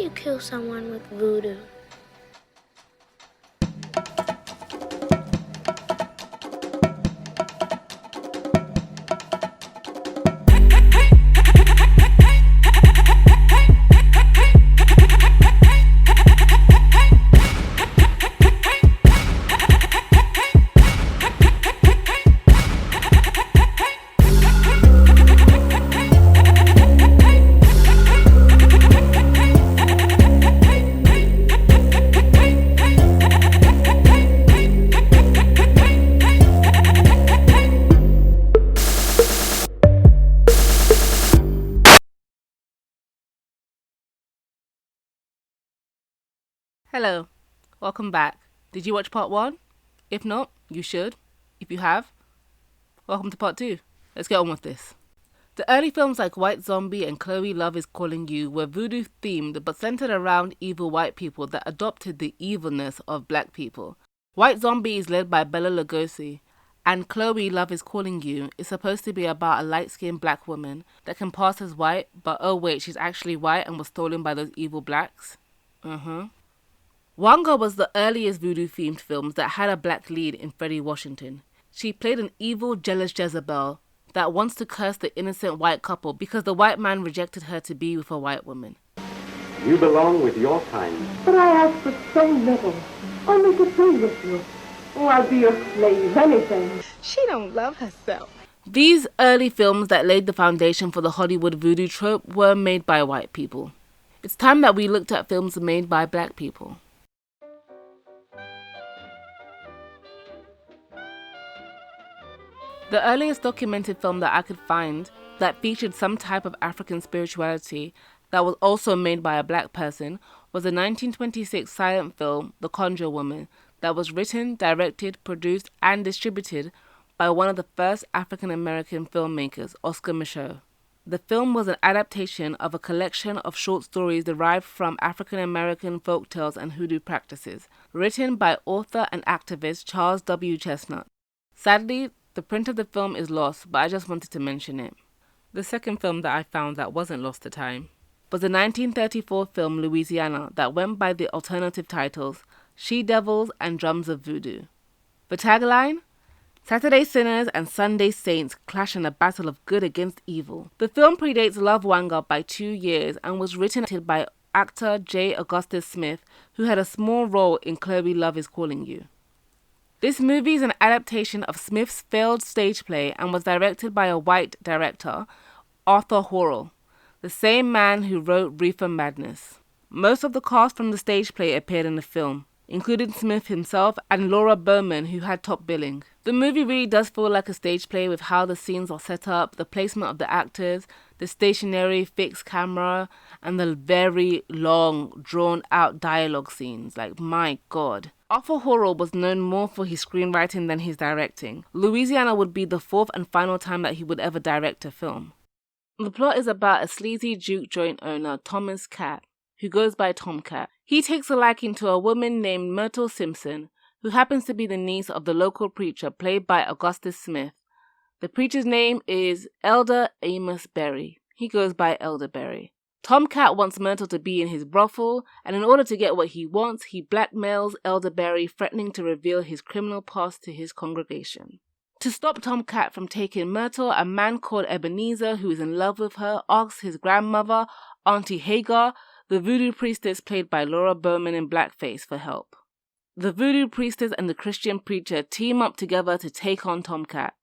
you kill someone with voodoo? Hello, welcome back. Did you watch part 1? If not, you should. If you have, welcome to part 2. Let's get on with this. The early films like White Zombie and Chloe Love is Calling You were voodoo themed but centered around evil white people that adopted the evilness of black people. White Zombie is led by Bela Lugosi, and Chloe Love is Calling You is supposed to be about a light-skinned black woman that can pass as white, but oh wait, she's actually white and was stolen by those evil blacks. Wanga was the earliest voodoo-themed films that had a black lead in Freddie Washington. She played an evil, jealous Jezebel that wants to curse the innocent white couple because the white man rejected her to be with a white woman. You belong with your kind. But I ask for so little, only to be with you. Oh, I'll be your slave, anything. She don't love herself. These early films that laid the foundation for the Hollywood voodoo trope were made by white people. It's time that we looked at films made by black people. The earliest documented film that I could find that featured some type of African spirituality that was also made by a black person was the 1926 silent film The Conjure Woman that was written, directed, produced, and distributed by one of the first African-American filmmakers, Oscar Micheaux. The film was an adaptation of a collection of short stories derived from African-American folktales and hoodoo practices, written by author and activist Charles W. Chestnut. Sadly, the print of the film is lost, but I just wanted to mention it. The second film that I found that wasn't lost to time was the 1934 film Louisiana that went by the alternative titles She-Devils and Drums of Voodoo. The tagline? Saturday sinners and Sunday saints clash in a battle of good against evil. The film predates Love Wanga by 2 years and was written by actor J. Augustus Smith, who had a small role in Chloe Love is Calling You. This movie is an adaptation of Smith's failed stage play and was directed by a white director, Arthur Horrell, the same man who wrote Reefer Madness. Most of the cast from the stage play appeared in the film, including Smith himself and Laura Bowman, who had top billing. The movie really does feel like a stage play with how the scenes are set up, the placement of the actors, the stationary fixed camera, and the very long, drawn-out dialogue scenes. Like, my God. Arthur Horrell was known more for his screenwriting than his directing. Louisiana would be the fourth and final time that he would ever direct a film. The plot is about a sleazy juke joint owner, Thomas Cat, who goes by Tomcat. He takes a liking to a woman named Myrtle Simpson, who happens to be the niece of the local preacher played by Augustus Smith. The preacher's name is Elder Amos Berry. He goes by Elder Berry. Tomcat wants Myrtle to be in his brothel, and in order to get what he wants, he blackmails Elder Berry, threatening to reveal his criminal past to his congregation. To stop Tomcat from taking Myrtle, a man called Ebenezer, who is in love with her, asks his grandmother, Auntie Hagar, the voodoo priestess played by Laura Bowman in blackface, for help. The voodoo priestess and the Christian preacher team up together to take on Tomcat.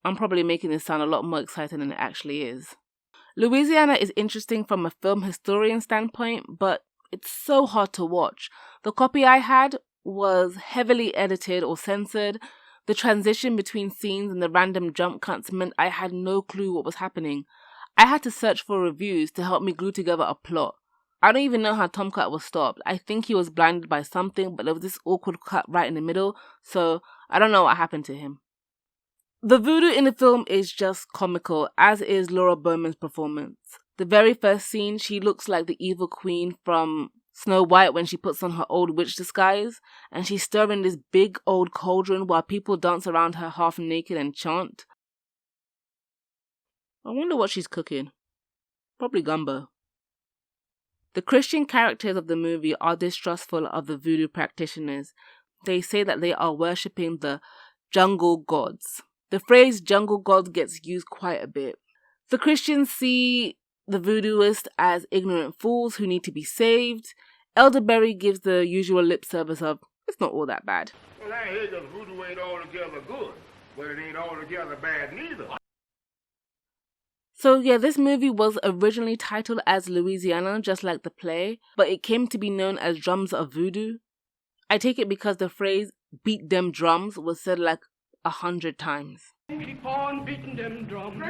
I'm probably making this sound a lot more exciting than it actually is. Louisiana is interesting from a film historian standpoint, but it's so hard to watch. The copy I had was heavily edited or censored. The transition between scenes and the random jump cuts meant I had no clue what was happening. I had to search for reviews to help me glue together a plot. I don't even know how Tomcat was stopped. I think he was blinded by something, but there was this awkward cut right in the middle, so I don't know what happened to him. The voodoo in the film is just comical, as is Laura Bowman's performance. The very first scene, she looks like the evil queen from Snow White when she puts on her old witch disguise, and she's stirring this big old cauldron while people dance around her half naked and chant. I wonder what she's cooking. Probably gumbo. The Christian characters of the movie are distrustful of the voodoo practitioners. They say that they are worshipping the jungle gods. The phrase jungle gods gets used quite a bit. The Christians see the voodooists as ignorant fools who need to be saved. Elderberry gives the usual lip service of, it's not all that bad. Well, I hear that voodoo ain't altogether good, but it ain't altogether bad neither. So yeah, this movie was originally titled as Louisiana, just like the play, but it came to be known as Drums of Voodoo. I take it because the phrase, beat them drums, was said like 100 times. Keep on beating them drums,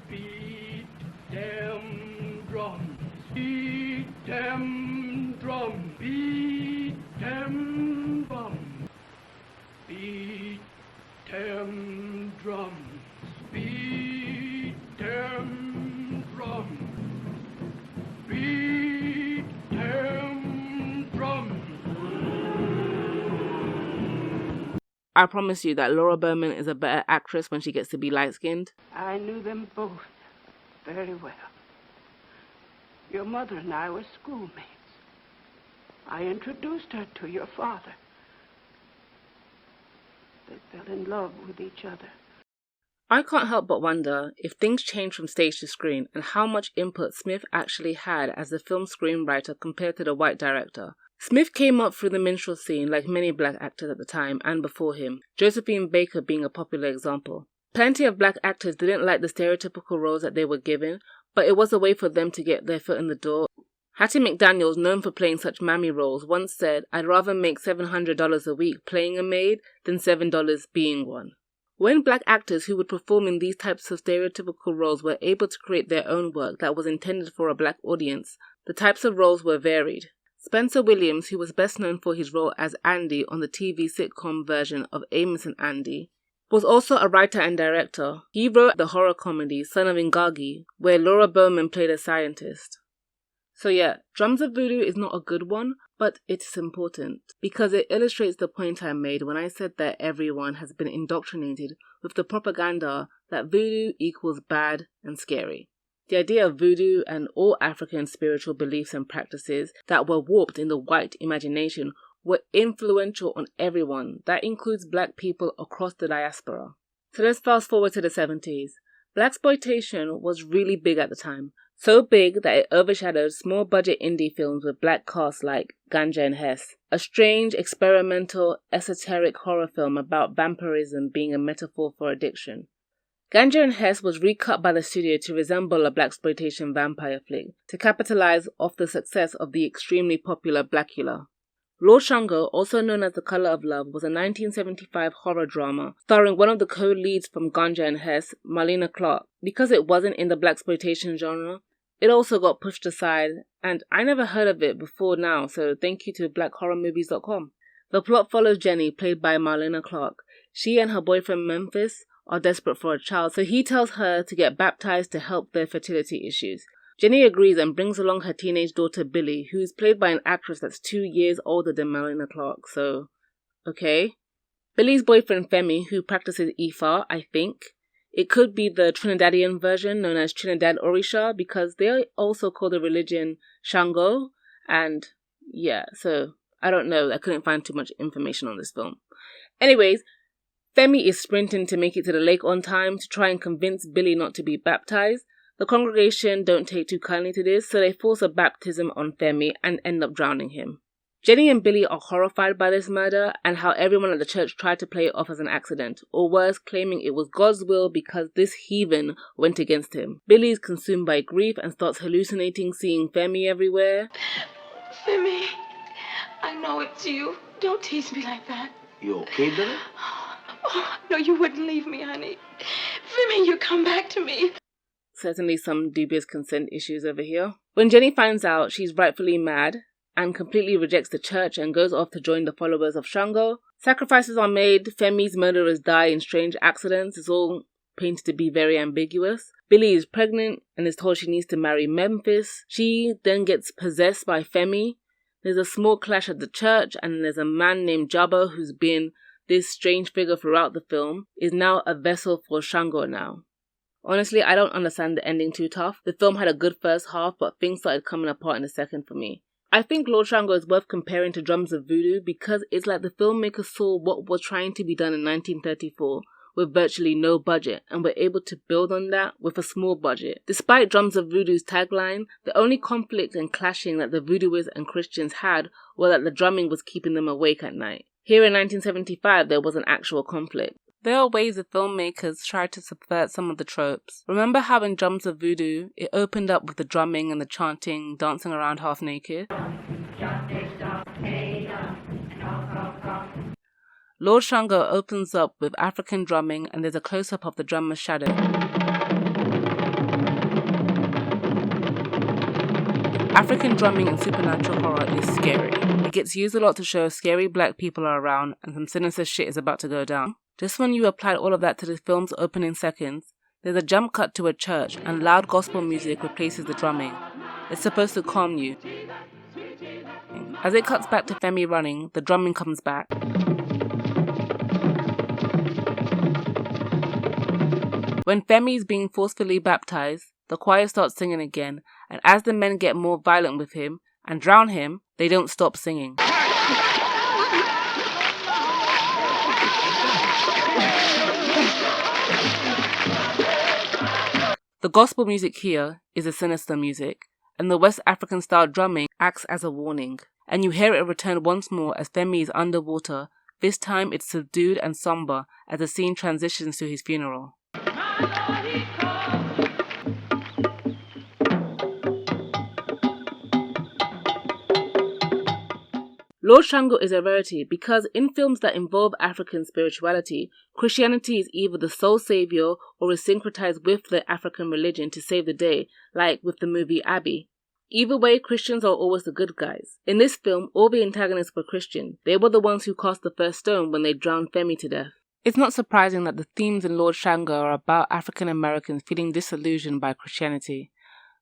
beat them drums, beat them drums, beat them drums, beat them drums, beat them drums, beat them drums. I promise you that Laura Berman is a better actress when she gets to be light-skinned. I knew them both very well. Your mother and I were schoolmates. I introduced her to your father. They fell in love with each other. I can't help but wonder if things changed from stage to screen and how much input Smith actually had as the film screenwriter compared to the white director. Smith came up through the minstrel scene like many black actors at the time and before him, Josephine Baker being a popular example. Plenty of black actors didn't like the stereotypical roles that they were given, but it was a way for them to get their foot in the door. Hattie McDaniels, known for playing such mammy roles, once said, "I'd rather make $700 a week playing a maid than $7 being one." When black actors who would perform in these types of stereotypical roles were able to create their own work that was intended for a black audience, the types of roles were varied. Spencer Williams, who was best known for his role as Andy on the TV sitcom version of Amos and Andy, was also a writer and director. He wrote the horror comedy Son of Ingagi, where Laura Bowman played a scientist. So yeah, Drums of Voodoo is not a good one, but it's important because it illustrates the point I made when I said that everyone has been indoctrinated with the propaganda that voodoo equals bad and scary. The idea of voodoo and all African spiritual beliefs and practices that were warped in the white imagination were influential on everyone. That includes black people across the diaspora. So let's fast forward to the 70s. Blaxploitation was really big at the time. So big that it overshadowed small budget indie films with black casts like Ganja and Hess, a strange, experimental, esoteric horror film about vampirism being a metaphor for addiction. Ganja and Hess was recut by the studio to resemble a blaxploitation vampire flick, to capitalize off the success of the extremely popular Blackula. Lord Shango, also known as The Color of Love, was a 1975 horror drama starring one of the co-leads from Ganja and Hess, Marlena Clark. Because it wasn't in the blaxploitation genre, it also got pushed aside, and I never heard of it before now, so thank you to blackhorrormovies.com. The plot follows Jenny, played by Marlena Clark. She and her boyfriend Memphis are desperate for a child, so he tells her to get baptized to help their fertility issues. Jenny agrees and brings along her teenage daughter Billy, who's played by an actress that's 2 years older than Marlena Clark, so okay. Billy's boyfriend Femi, who practices Ifa, I think. It could be the Trinidadian version known as Trinidad Orisha because they also call the religion Shango, and yeah, so I don't know, I couldn't find too much information on this film. Anyways, Femi is sprinting to make it to the lake on time to try and convince Billy not to be baptized. The congregation don't take too kindly to this, so they force a baptism on Femi and end up drowning him. Jenny and Billy are horrified by this murder and how everyone at the church tried to play it off as an accident, or worse, claiming it was God's will because this heathen went against him. Billy is consumed by grief and starts hallucinating seeing Femi everywhere. Femi, I know it's you. Don't tease me like that. You okay, Billy? Oh, no, you wouldn't leave me, honey. Femi, you come back to me. Certainly some dubious consent issues over here. When Jenny finds out, she's rightfully mad and completely rejects the church and goes off to join the followers of Shango. Sacrifices are made, Femi's murderers die in strange accidents. It's all painted to be very ambiguous. Billy is pregnant and is told she needs to marry Memphis. She then gets possessed by Femi. There's a small clash at the church and there's a man named Jabba who's been this strange figure throughout the film, is now a vessel for Shango now. Honestly, I don't understand the ending too tough. The film had a good first half, but things started coming apart in the second for me. I think Lord Shango is worth comparing to Drums of Voodoo because it's like the filmmakers saw what was trying to be done in 1934 with virtually no budget and were able to build on that with a small budget. Despite Drums of Voodoo's tagline, the only conflict and clashing that the Voodooists and Christians had was that the drumming was keeping them awake at night. Here in 1975, there was an actual conflict. There are ways the filmmakers tried to subvert some of the tropes. Remember how in Drums of Voodoo, it opened up with the drumming and the chanting, dancing around half naked? Lord Shango opens up with African drumming and there's a close-up of the drummer's shadow. African drumming in supernatural horror is scary. It gets used a lot to show scary black people are around and some sinister shit is about to go down. Just when you applied all of that to the film's opening seconds, there's a jump cut to a church and loud gospel music replaces the drumming. It's supposed to calm you. As it cuts back to Femi running, the drumming comes back. When Femi is being forcefully baptized, the choir starts singing again, and as the men get more violent with him and drown him, they don't stop singing. The gospel music here is a sinister music, and the West African style drumming acts as a warning. And you hear it return once more as Femi is underwater. This time it's subdued and somber as the scene transitions to his funeral. Lord Shango is a rarity because in films that involve African spirituality, Christianity is either the sole savior or is syncretized with the African religion to save the day, like with the movie Abby. Either way, Christians are always the good guys. In this film, all the antagonists were Christian. They were the ones who cast the first stone when they drowned Femi to death. It's not surprising that the themes in Lord Shango are about African Americans feeling disillusioned by Christianity.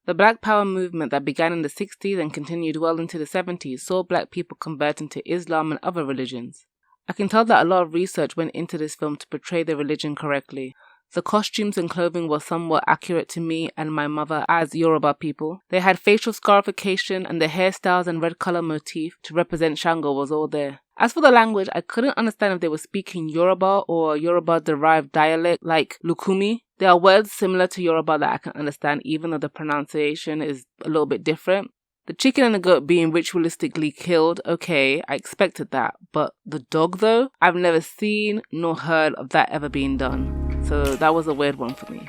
The Black Power movement that began in the 60s and continued well into the 70s saw black people converting to Islam and other religions. I can tell that a lot of research went into this film to portray the religion correctly. The costumes and clothing were somewhat accurate to me and my mother as Yoruba people. They had facial scarification and the hairstyles and red colour motif to represent Shango was all there. As for the language, I couldn't understand if they were speaking Yoruba or Yoruba-derived dialect like Lukumi. There are words similar to Yoruba that I can understand even though the pronunciation is a little bit different. The chicken and the goat being ritualistically killed, okay, I expected that. But the dog though, I've never seen nor heard of that ever being done. So that was a weird one for me.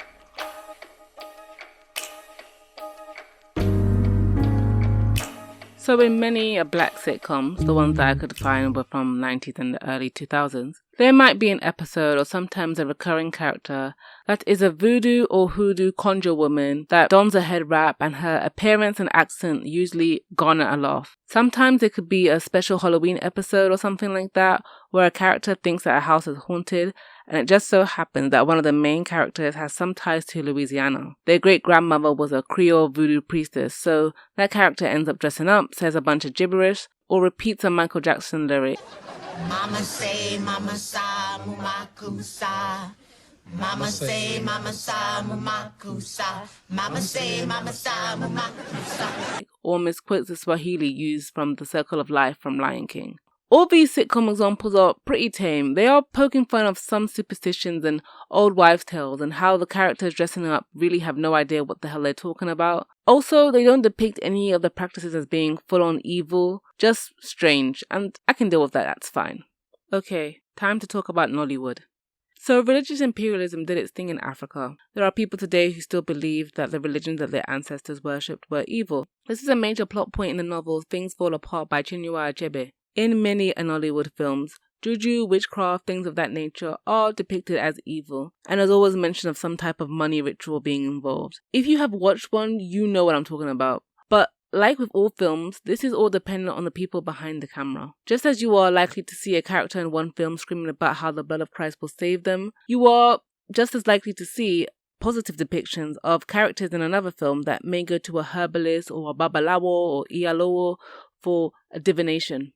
So in many black sitcoms, the ones that I could find were from 90s and the early 2000s, there might be an episode or sometimes a recurring character that is a voodoo or hoodoo conjure woman that dons a head wrap and her appearance and accent usually garner a laugh. Sometimes it could be a special Halloween episode or something like that where a character thinks that a house is haunted and it just so happens that one of the main characters has some ties to Louisiana. Their great-grandmother was a Creole voodoo priestess, so that character ends up dressing up, says a bunch of gibberish, or repeats a Michael Jackson lyric. Mama say, mama sa, mumakusa. Mama say, mama sa, mumakusa. Mama say, mama sa, mumakusa. Or misquotes the Swahili used from The Circle of Life from Lion King. All these sitcom examples are pretty tame. They are poking fun of some superstitions and old wives' tales and how the characters dressing up really have no idea what the hell they're talking about. Also, they don't depict any of the practices as being full-on evil, just strange, and I can deal with that, that's fine. Okay, time to talk about Nollywood. So religious imperialism did its thing in Africa. There are people today who still believe that the religions that their ancestors worshipped were evil. This is a major plot point in the novel Things Fall Apart by Chinua Achebe. In many Nollywood films, juju, witchcraft, things of that nature are depicted as evil, and there's always mention of some type of money ritual being involved. If you have watched one, you know what I'm talking about. But like with all films, this is all dependent on the people behind the camera. Just as you are likely to see a character in one film screaming about how the blood of Christ will save them, you are just as likely to see positive depictions of characters in another film that may go to a herbalist or a babalawo or iyalowo for a divination.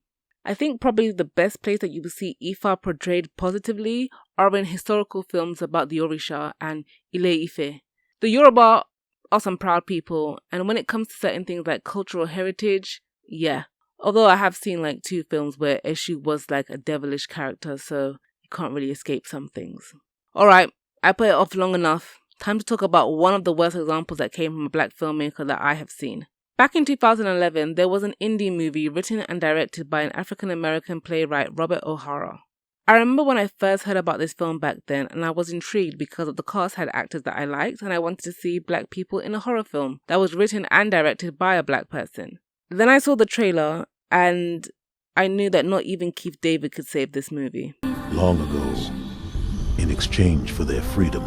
I think probably the best place that you will see Ifa portrayed positively are in historical films about the Orisha and Ile-Ife. The Yoruba are some proud people, and when it comes to certain things like cultural heritage, yeah. Although I have seen like 2 films where Aishyo was like a devilish character, so you can't really escape some things. Alright, I put it off long enough. Time to talk about one of the worst examples that came from a black filmmaker that I have seen. Back in 2011, there was an indie movie written and directed by an African-American playwright, Robert O'Hara. I remember when I first heard about this film back then, and I was intrigued because of the cast had actors that I liked, and I wanted to see black people in a horror film that was written and directed by a black person. Then I saw the trailer, and I knew that not even Keith David could save this movie. Long ago, in exchange for their freedom,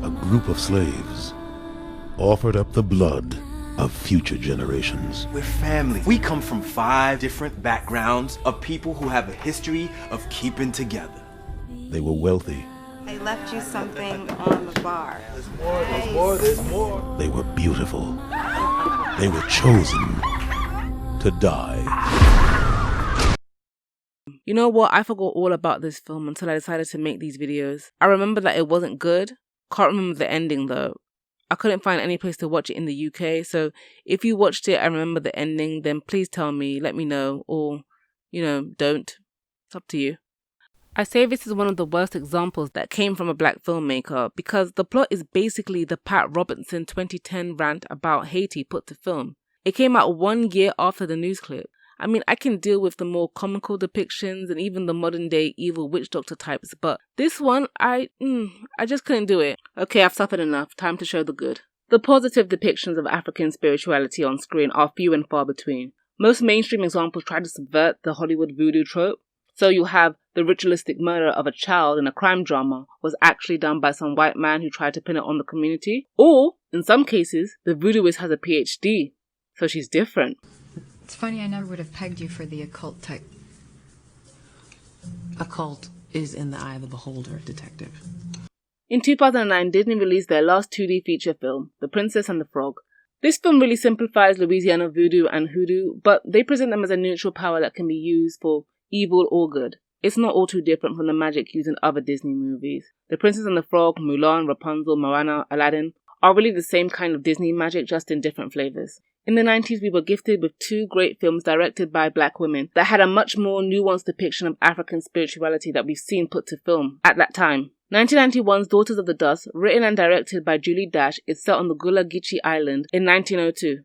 a group of slaves offered up the blood of future generations. We're family. We come from 5 different backgrounds of people who have a history of keeping together. They were wealthy. I left you something on the bar. There's more. They were beautiful. They were chosen to die. You know what? I forgot all about this film until I decided to make these videos. I remember that it wasn't good. Can't remember the ending though. I couldn't find any place to watch it in the UK, so if you watched it and remember the ending, then please tell me, let me know, or, don't. It's up to you. I say this is one of the worst examples that came from a black filmmaker because the plot is basically the Pat Robertson 2010 rant about Haiti put to film. It came out 1 year after the news clip. I mean, I can deal with the more comical depictions and even the modern day evil witch doctor types, but this one, I just couldn't do it. Okay, I've suffered enough. Time to show the good. The positive depictions of African spirituality on screen are few and far between. Most mainstream examples try to subvert the Hollywood voodoo trope. So you have the ritualistic murder of a child in a crime drama was actually done by some white man who tried to pin it on the community. Or, in some cases, the voodooist has a PhD, so she's different. It's funny, I never would have pegged you for the occult type. Occult is in the eye of the beholder, detective. In 2009, Disney released their last 2D feature film, The Princess and the Frog. This film really simplifies Louisiana voodoo and hoodoo, but they present them as a neutral power that can be used for evil or good. It's not all too different from the magic used in other Disney movies. The Princess and the Frog, Mulan, Rapunzel, Moana, Aladdin are really the same kind of Disney magic, just in different flavors. In the 90s, we were gifted with 2 great films directed by black women that had a much more nuanced depiction of African spirituality that we've seen put to film at that time. 1991's Daughters of the Dust, written and directed by Julie Dash, is set on the Gullah Geechee Island in 1902.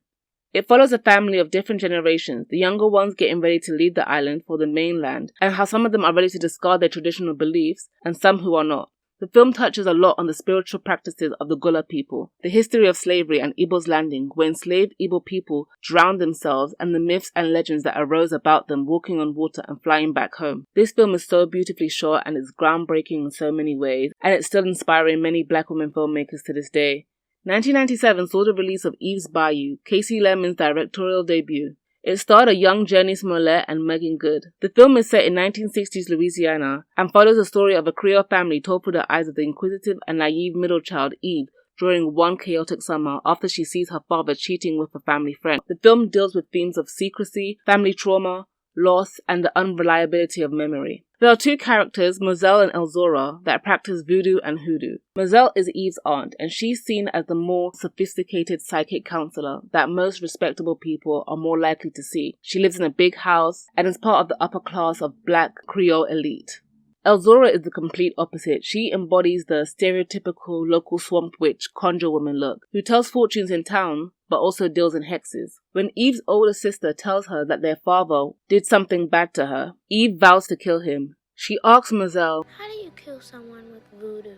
It follows a family of different generations, the younger ones getting ready to leave the island for the mainland, and how some of them are ready to discard their traditional beliefs, and some who are not. The film touches a lot on the spiritual practices of the Gullah people, the history of slavery and Igbo's landing, where enslaved Igbo people drowned themselves, and the myths and legends that arose about them walking on water and flying back home. This film is so beautifully shot and it's groundbreaking in so many ways, and it's still inspiring many black women filmmakers to this day. 1997 saw the release of Eve's Bayou, Casey Lemon's directorial debut. It starred a young Jenny Smollett and Megan Good. The film is set in 1960s Louisiana and follows the story of a Creole family told through the eyes of the inquisitive and naive middle child Eve during one chaotic summer after she sees her father cheating with a family friend. The film deals with themes of secrecy, family trauma, loss, and the unreliability of memory. There are 2 characters, Moselle and Elzora, that practice voodoo and hoodoo. Moselle is Eve's aunt, and she's seen as the more sophisticated psychic counselor that most respectable people are more likely to see. She lives in a big house and is part of the upper class of black Creole elite. Elzora is the complete opposite. She embodies the stereotypical local swamp witch conjure woman look, who tells fortunes in town, but also deals in hexes. When Eve's older sister tells her that their father did something bad to her, Eve vows to kill him. She asks Moselle, "How do you kill someone with voodoo?"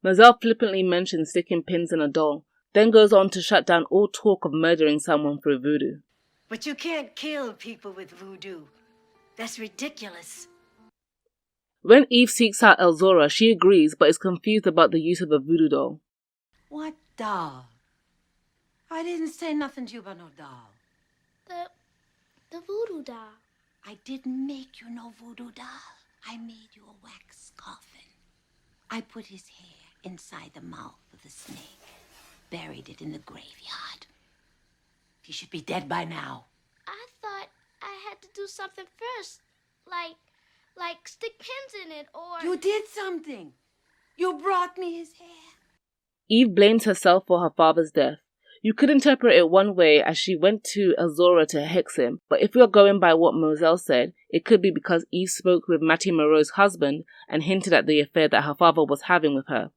Moselle flippantly mentions sticking pins in a doll, then goes on to shut down all talk of murdering someone through voodoo. But you can't kill people with voodoo. That's ridiculous. When Eve seeks out Elzora, she agrees but is confused about the use of a voodoo doll. What doll? I didn't say nothing to you about no doll. The voodoo doll. I didn't make you no voodoo doll. I made you a wax coffin. I put his hair inside the mouth of the snake, buried it in the graveyard. He should be dead by now. I thought do something first, like stick pins in it, or... You did something. You brought me his hair. Eve blames herself for her father's death. You could interpret it one way as she went to Azora to hex him, but if we are going by what Moselle said, it could be because Eve spoke with Mattie Moreau's husband and hinted at the affair that her father was having with her,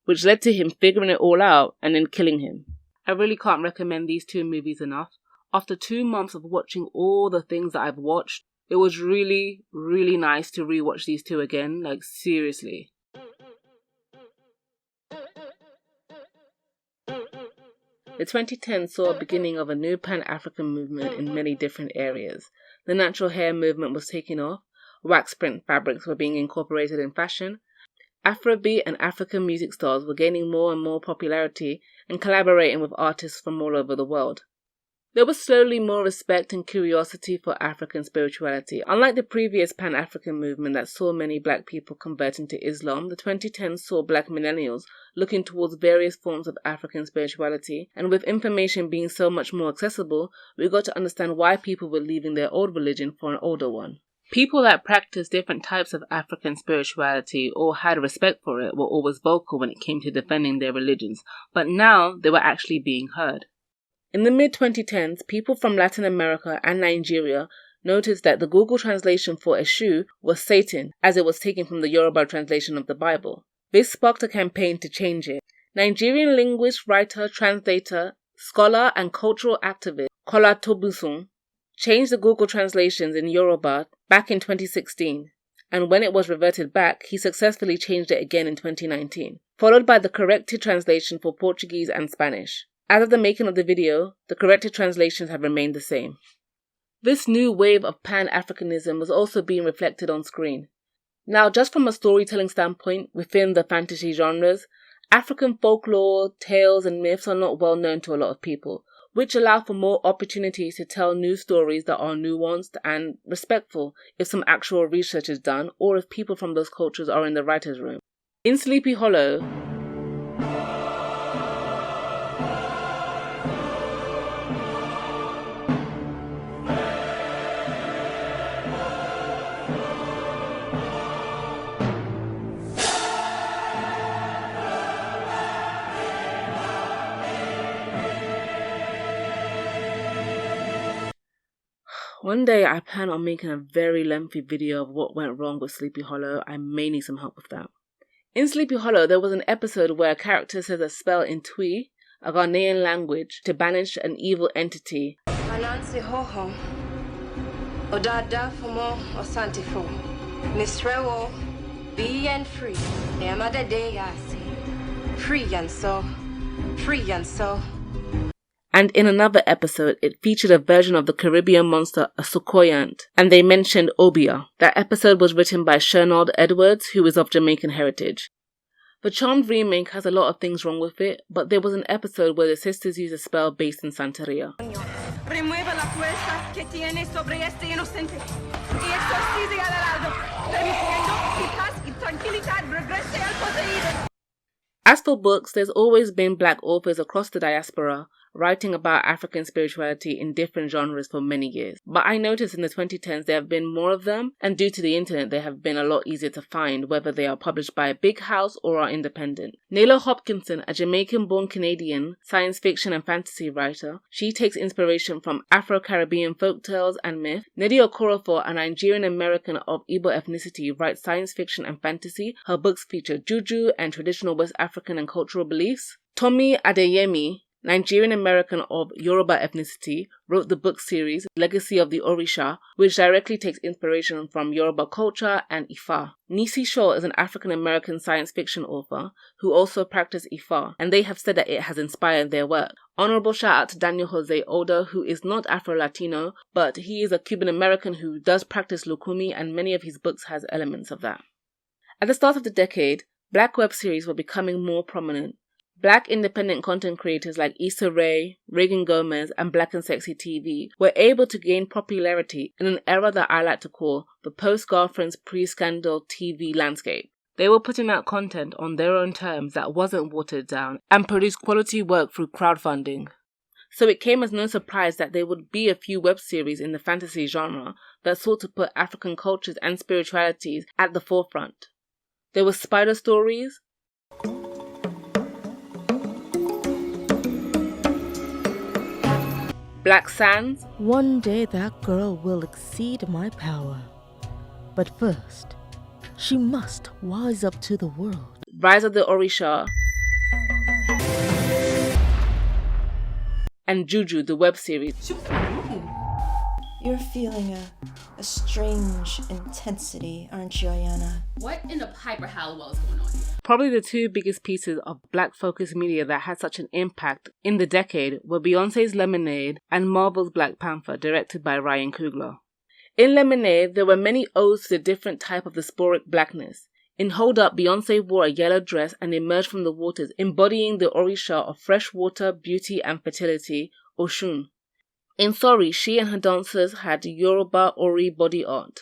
which led to him figuring it all out and then killing him. I really can't recommend these two movies enough. After 2 months of watching all the things that I've watched, it was really, really nice to rewatch these two again, like seriously. The 2010s saw a beginning of a new Pan-African movement in many different areas. The natural hair movement was taking off, wax print fabrics were being incorporated in fashion, Afrobeat and African music stars were gaining more and more popularity and collaborating with artists from all over the world. There was slowly more respect and curiosity for African spirituality. Unlike the previous Pan-African movement that saw many black people converting to Islam, the 2010s saw black millennials looking towards various forms of African spirituality, and with information being so much more accessible, we got to understand why people were leaving their old religion for an older one. People that practiced different types of African spirituality or had respect for it were always vocal when it came to defending their religions, but now they were actually being heard. In the mid-2010s, people from Latin America and Nigeria noticed that the Google translation for Aishyo was Satan, as it was taken from the Yoruba translation of the Bible. This sparked a campaign to change it. Nigerian linguist, writer, translator, scholar and cultural activist Kola Tobusun changed the Google translations in Yoruba back in 2016, and when it was reverted back, he successfully changed it again in 2019, followed by the corrected translation for Portuguese and Spanish. As of the making of the video, the corrected translations have remained the same. This new wave of Pan-Africanism was also being reflected on screen. Now, just from a storytelling standpoint within the fantasy genres, African folklore, tales and myths are not well known to a lot of people, which allow for more opportunities to tell new stories that are nuanced and respectful if some actual research is done or if people from those cultures are in the writer's room. In Sleepy Hollow, one day I plan on making a very lengthy video of what went wrong with Sleepy Hollow. I may need some help with that. In Sleepy Hollow, there was an episode where a character says a spell in Twi, a Ghanaian language, to banish an evil entity. Anansi hoho, odada fumo osantifo, nisrewo, be and free, yamada de yasi, free and so. And in another episode, it featured a version of the Caribbean monster a Sukoyant, and they mentioned Obia. That episode was written by Shernold Edwards, who is of Jamaican heritage. The Charmed remake has a lot of things wrong with it, but there was an episode where the sisters used a spell based in Santeria. Remueva la fuerza que tiene sobre este inocente y exorcize al heraldo, permitiendo que paz y tranquilidad regrese al poseído. As for books, there's always been black authors across the diaspora writing about African spirituality in different genres for many years. But I noticed in the 2010s there have been more of them, and due to the internet they have been a lot easier to find, whether they are published by a big house or are independent. Naylor Hopkinson, a Jamaican-born Canadian science fiction and fantasy writer, she takes inspiration from Afro-Caribbean folktales and myth. Nnedi Okorafor, a Nigerian-American of Igbo ethnicity, writes science fiction and fantasy. Her books feature juju and traditional West African and cultural beliefs. Tomi Adeyemi, Nigerian-American of Yoruba ethnicity, wrote the book series Legacy of the Orisha, which directly takes inspiration from Yoruba culture and Ifa. Nisi Shaw is an African-American science fiction author who also practiced Ifa, and they have said that it has inspired their work. Honorable shout out to Daniel Jose Older, who is not Afro-Latino, but he is a Cuban-American who does practice Lukumi, and many of his books has elements of that. At the start of the decade, black web series were becoming more prominent. Black independent content creators like Issa Rae, Reagan Gomez, and Black and Sexy TV were able to gain popularity in an era that I like to call the post-Girlfriends pre-scandal TV landscape. They were putting out content on their own terms that wasn't watered down and produced quality work through crowdfunding. So it came as no surprise that there would be a few web series in the fantasy genre that sought to put African cultures and spiritualities at the forefront. There were Spider Stories, Black Sands. One day that girl will exceed my power. But first, she must wise up to the world. Rise of the Orisha, and Juju, the web series. You're feeling a strange intensity, aren't you, Ayana? What in the Piper Hallowell is going on here? Probably the two biggest pieces of black-focused media that had such an impact in the decade were Beyonce's Lemonade and Marvel's Black Panther, directed by Ryan Coogler. In Lemonade, there were many odes to the different type of diasporic blackness. In Hold Up, Beyonce wore a yellow dress and emerged from the waters, embodying the Orisha of fresh water, beauty and fertility, Oshun. In Sorry, she and her dancers had Yoruba Ori body art.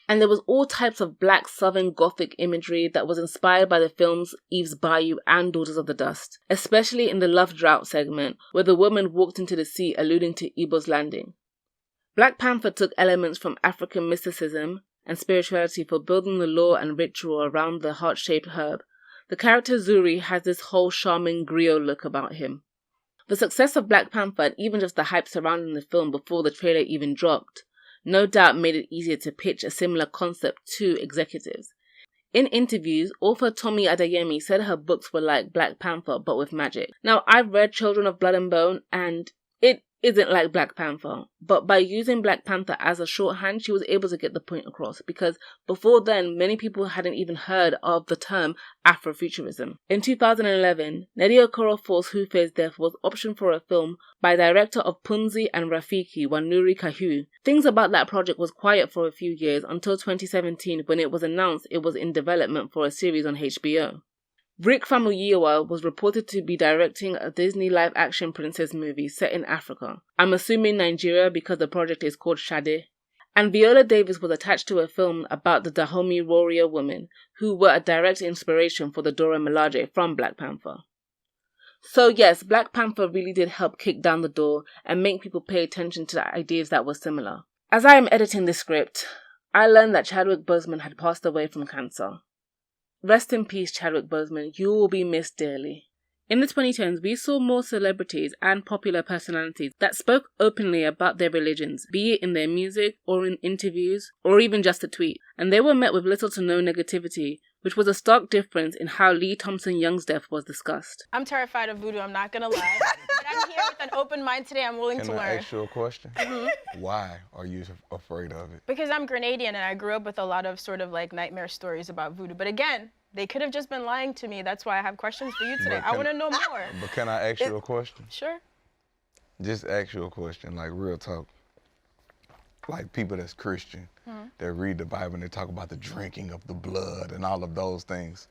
And there was all types of black southern gothic imagery that was inspired by the films Eve's Bayou and Daughters of the Dust, especially in the Love Drought segment, where the woman walked into the sea alluding to Ibo's landing. Black Panther took elements from African mysticism and spirituality for building the lore and ritual around the heart-shaped herb. The character Zuri has this whole charming griot look about him. The success of Black Panther and even just the hype surrounding the film before the trailer even dropped, no doubt made it easier to pitch a similar concept to executives. In interviews, author Tomi Adeyemi said her books were like Black Panther but with magic. Now, I've read Children of Blood and Bone and it isn't like Black Panther, but by using Black Panther as a shorthand, she was able to get the point across, because before then, many people hadn't even heard of the term Afrofuturism. In 2011, Nnedi Okorafor's Whofe's death was optioned for a film by director of Punzi and Rafiki, Wanuri Kahu. Things about that project was quiet for a few years until 2017, when it was announced it was in development for a series on HBO. Rick Famuyiwa was reported to be directing a Disney live-action princess movie set in Africa. I'm assuming Nigeria because the project is called Sade. And Viola Davis was attached to a film about the Dahomey warrior women, who were a direct inspiration for the Dora Milaje from Black Panther. So yes, Black Panther really did help kick down the door and make people pay attention to the ideas that were similar. As I am editing this script, I learned that Chadwick Boseman had passed away from cancer. Rest in peace, Chadwick Boseman. You will be missed dearly. In the 2010s, we saw more celebrities and popular personalities that spoke openly about their religions, be it in their music or in interviews or even just a tweet. And they were met with little to no negativity, which was a stark difference in how Lee Thompson Young's death was discussed. I'm terrified of voodoo, I'm not gonna lie. But I'm here with an open mind today, I'm willing to learn. Can I ask you a question? Mm-hmm. Why are you afraid of it? Because I'm Grenadian and I grew up with a lot of sort of like nightmare stories about voodoo. But again, they could have just been lying to me. That's why I have questions for you today. I want to know more. But can I ask you a question? Sure. Just ask you a question, like real talk. Like people that's Christian, that read the Bible and they talk about the drinking of the blood and all of those things.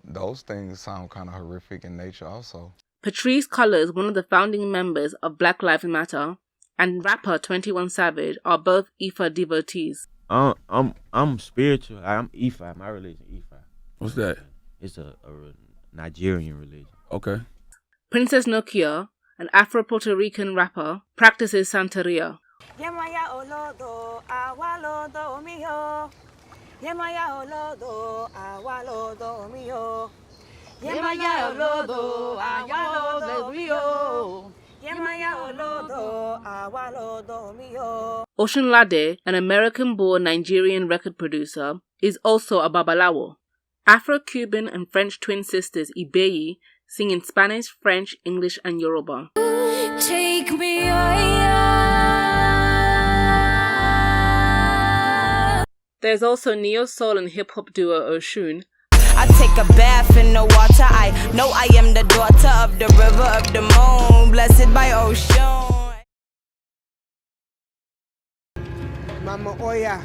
Those things sound kind of horrific in nature also. Patrice Cullors, one of the founding members of Black Lives Matter, and rapper 21 Savage are both Ifa devotees. I'm spiritual. I'm Ifa. My religion Ifa. What's that? It's a Nigerian religion. Okay. Princess Nokia, an Afro-Puerto Rican rapper, practices Santeria. Oshunlade, an American-born Nigerian record producer, is also a Babalawo. Afro-Cuban and French twin sisters Ibeyi sing in Spanish, French, English, and Yoruba. Take me There's also neo-soul and hip-hop duo Oshun. I take a bath in the water. I know I am the daughter of the river of the moon, blessed by Oshun. Mama Oya,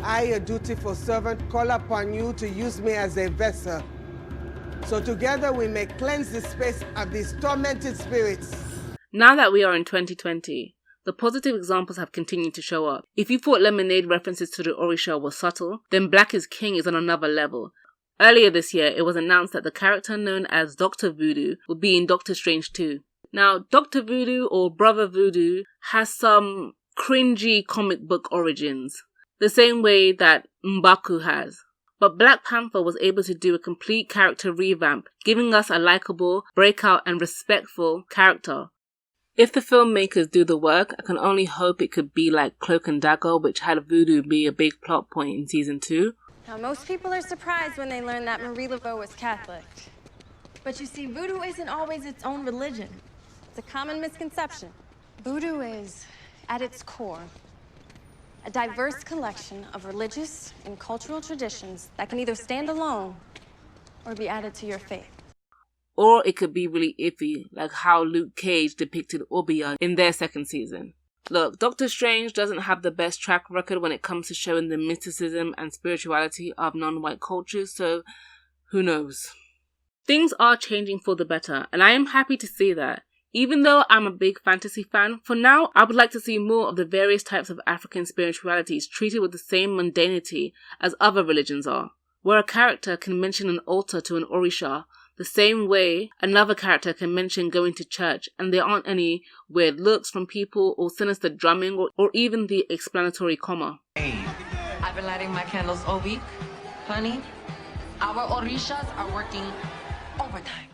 I, your dutiful servant, call upon you to use me as a vessel. So together we may cleanse the space of these tormented spirits. Now that we are in 2020, the positive examples have continued to show up. If you thought Lemonade references to the Orisha were subtle, then Black is King is on another level. Earlier this year, it was announced that the character known as Dr. Voodoo would be in Doctor Strange 2. Now, Dr. Voodoo or Brother Voodoo has some cringy comic book origins, the same way that M'Baku has. But Black Panther was able to do a complete character revamp, giving us a likable, breakout and respectful character. If the filmmakers do the work, I can only hope it could be like Cloak and Dagger, which had Voodoo be a big plot point in season 2. Now, most people are surprised when they learn that Marie Laveau was Catholic. But you see, Voodoo isn't always its own religion. It's a common misconception. Voodoo is, at its core, a diverse collection of religious and cultural traditions that can either stand alone or be added to your faith. Or it could be really iffy, like how Luke Cage depicted Obeah in their second season. Look, Doctor Strange doesn't have the best track record when it comes to showing the mysticism and spirituality of non-white cultures, so who knows? Things are changing for the better, and I am happy to see that. Even though I'm a big fantasy fan, for now I would like to see more of the various types of African spiritualities treated with the same mundanity as other religions are, where a character can mention an altar to an Orisha the same way another character can mention going to church, and there aren't any weird looks from people or sinister drumming or even the explanatory comma. I've been lighting my candles all week, honey. Our Orishas are working overtime.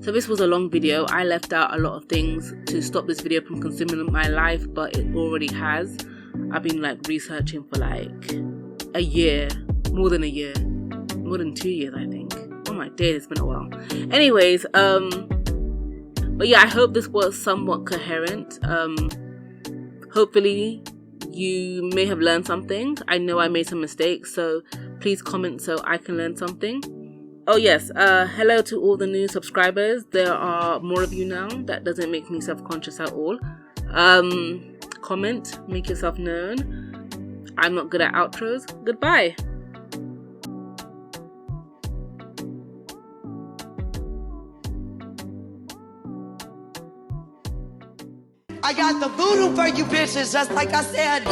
So this was a long video. I left out a lot of things to stop this video from consuming my life, but it already has. I've been researching for a year, more than 2 years I think. Oh my days, it's been a while. Anyways, but yeah, I hope this was somewhat coherent. Hopefully you may have learned something. I know I made some mistakes, so please comment so I can learn something. Oh yes, hello to all the new subscribers. There are more of you now. That doesn't make me self-conscious at all. Comment, make yourself known. I'm not good at outros. Goodbye. I got the voodoo for you bitches, just like I said.